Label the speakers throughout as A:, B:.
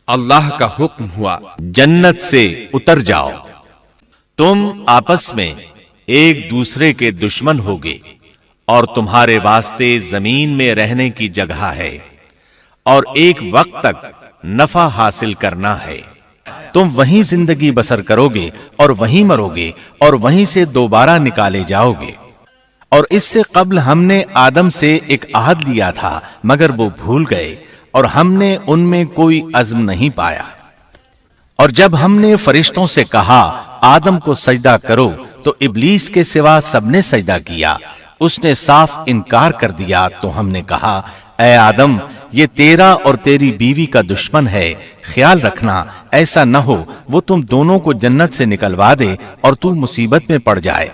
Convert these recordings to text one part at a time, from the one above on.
A: اللہ کا حکم ہوا،
B: جنت سے اتر جاؤ، تم آپس میں ایک دوسرے کے دشمن ہوگے اور تمہارے واسطے زمین میں رہنے کی جگہ ہے اور ایک وقت تک نفع حاصل کرنا ہے۔ تم وہیں زندگی بسر کرو گے اور وہیں مرو گے اور وہیں سے دوبارہ نکالے جاؤ گے۔ اور اس سے قبل ہم نے آدم سے ایک عہد لیا تھا مگر وہ بھول گئے اور ہم نے ان میں کوئی عزم نہیں پایا۔ اور جب ہم نے فرشتوں سے کہا آدم کو سجدہ کرو تو ابلیس کے سوا سب نے سجدہ کیا، اس نے صاف انکار کر دیا۔ تو ہم نے کہا اے آدم، یہ تیرا اور تیری بیوی کا دشمن ہے، خیال رکھنا ایسا نہ ہو وہ تم دونوں کو جنت سے نکلوا دے اور تو مصیبت میں پڑ جائے۔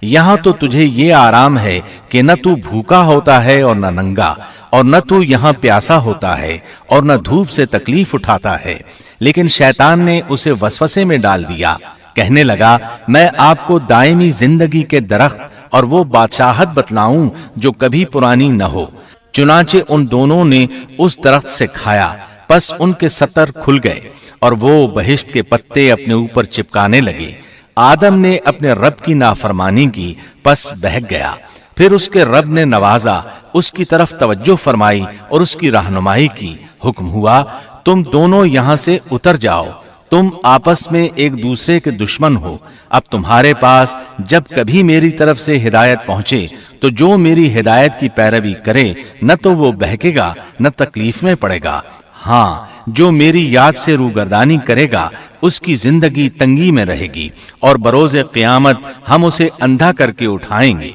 B: یہاں تو تجھے یہ آرام ہے کہ نہ تو بھوکا ہوتا ہے اور نہ ننگا، اور نہ تو یہاں پیاسا ہوتا ہے اور نہ دھوپ سے تکلیف اٹھاتا ہے۔ لیکن شیطان نے اسے وسوسے میں ڈال دیا، کہنے لگا میں آپ کو دائمی زندگی کے درخت اور وہ بادشاہت بتلاؤں جو کبھی پرانی نہ ہو۔ چنانچہ ان دونوں نے اس درخت سے کھایا، پس ان کے ستر کھل گئے اور وہ بہشت کے پتے اپنے اوپر چپکانے لگے۔ آدم نے اپنے رب کی نافرمانی کی، پس بہک گیا۔ پھر اس کے رب نے نوازا، اس کی طرف توجہ فرمائی اور اس کی رہنمائی کی۔ حکم ہوا تم دونوں یہاں سے اتر جاؤ، تم آپس میں ایک دوسرے کے دشمن ہو۔ اب تمہارے پاس جب کبھی میری طرف سے ہدایت پہنچے تو جو میری ہدایت کی پیروی کرے نہ تو وہ بہکے گا نہ تکلیف میں پڑے گا، ہاں جو میری یاد سے روگردانی کرے گا اس کی زندگی تنگی میں رہے گی اور بروز قیامت ہم اسے اندھا کر کے اٹھائیں گے۔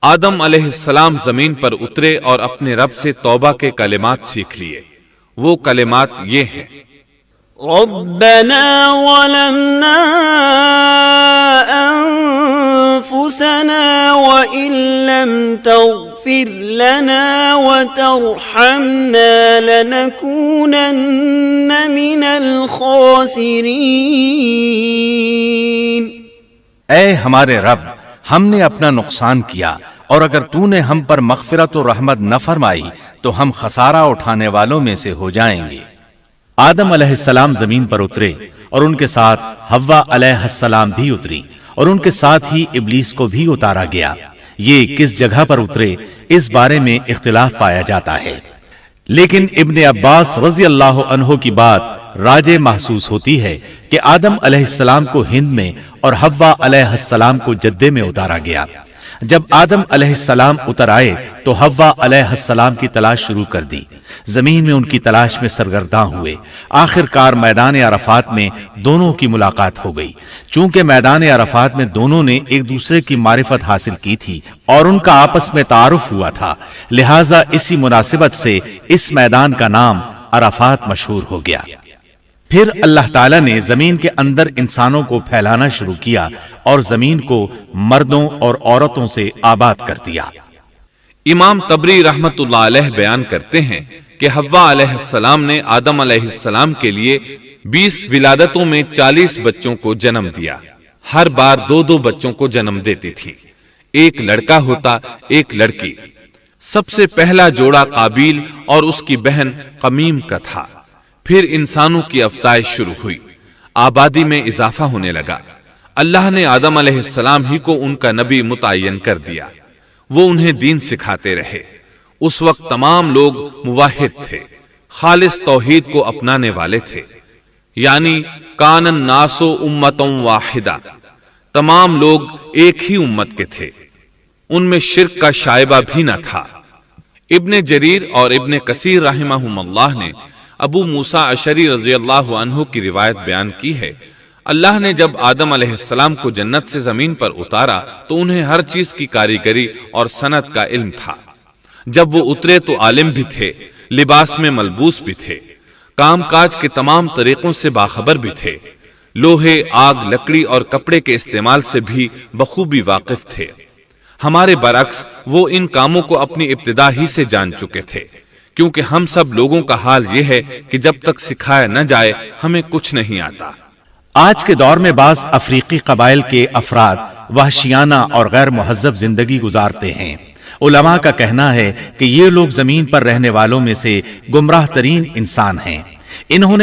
A: آدم علیہ السلام زمین پر اترے اور اپنے رب سے توبہ کے کلمات سیکھ لیے۔ وہ کلمات یہ ہیں:
C: ربنا ظلمنا انفسنا وان لم تغفر لنا وترحمنا لنكونن من الخاسرین۔
B: اے ہمارے رب، ہم نے اپنا نقصان کیا اور اگر تو نے ہم پر مغفرت و رحمت نہ فرمائی تو ہم خسارہ اٹھانے والوں میں سے ہو جائیں گے۔ آدم علیہ السلام زمین پر اترے اور ان کے ساتھ حوا علیہ السلام بھی اتری اور ان کے ساتھ ہی ابلیس کو بھی اتارا گیا۔ یہ کس جگہ پر اترے اس بارے میں اختلاف پایا جاتا ہے، لیکن ابن عباس رضی اللہ عنہ کی بات راجح محسوس ہوتی ہے کہ آدم علیہ السلام کو ہند میں اور حوا علیہ السلام کو جدے میں اتارا گیا۔ جب آدم علیہ السلام اتر آئے تو حوا علیہ السلام کی تلاش شروع کر دی، زمین میں ان کی تلاش میں سرگرداں ہوئے۔ آخر کار میدان عرفات میں دونوں کی ملاقات ہو گئی۔ چونکہ میدان عرفات میں دونوں نے ایک دوسرے کی معرفت حاصل کی تھی اور ان کا آپس میں تعارف ہوا تھا، لہٰذا اسی مناسبت سے اس میدان کا نام عرفات مشہور ہو گیا۔ پھر اللہ تعالیٰ نے زمین کے اندر انسانوں کو پھیلانا شروع کیا اور زمین کو مردوں اور عورتوں سے آباد کر دیا۔
A: امام طبری رحمت اللہ علیہ بیان کرتے ہیں کہ حوا علیہ السلام نے آدم علیہ السلام کے لیے 20 ولادتوں میں 40 بچوں کو جنم دیا۔ ہر بار 2 بچوں کو جنم دیتی تھی، ایک لڑکا ہوتا ایک لڑکی۔ سب سے پہلا جوڑا قابیل اور اس کی بہن قمیم کا تھا۔ پھر انسانوں کی افزائش شروع ہوئی، آبادی میں اضافہ ہونے لگا۔ اللہ نے آدم علیہ السلام ہی کو ان کا نبی متعین کر دیا، وہ انہیں دین سکھاتے رہے۔ اس وقت تمام لوگ موحد تھے، خالص توحید کو اپنانے والے تھے، یعنی کان الناس امۃ واحدہ، تمام لوگ ایک ہی امت کے تھے، ان میں شرک کا شائبہ بھی نہ تھا۔ ابن جریر اور ابن کثیر رحمہم اللہ نے ابو موسیٰ اشعری رضی اللہ عنہ کی روایت بیان کی ہے، اللہ نے جب آدم علیہ السلام کو جنت سے زمین پر اتارا تو انہیں ہر چیز کی کاریگری اور صنعت کا علم تھا۔ جب وہ اترے تو عالم بھی تھے، لباس میں ملبوس بھی تھے، کام کاج کے تمام طریقوں سے باخبر بھی تھے، لوہے، آگ، لکڑی اور کپڑے کے استعمال سے بھی بخوبی واقف تھے۔ ہمارے برعکس وہ ان کاموں کو اپنی ابتدا ہی سے جان چکے تھے، کیونکہ ہم سب لوگوں کا حال یہ ہے کہ جب تک سکھایا نہ جائے ہمیں کچھ نہیں آتا۔
B: آج کے دور میں بعض افریقی قبائل کے افراد وحشیانہ اور غیر مہذب زندگی گزارتے ہیں۔ علماء کا کہنا ہے کہ یہ لوگ زمین پر رہنے والوں میں سے گمراہ ترین انسان ہیں۔ انہوں نے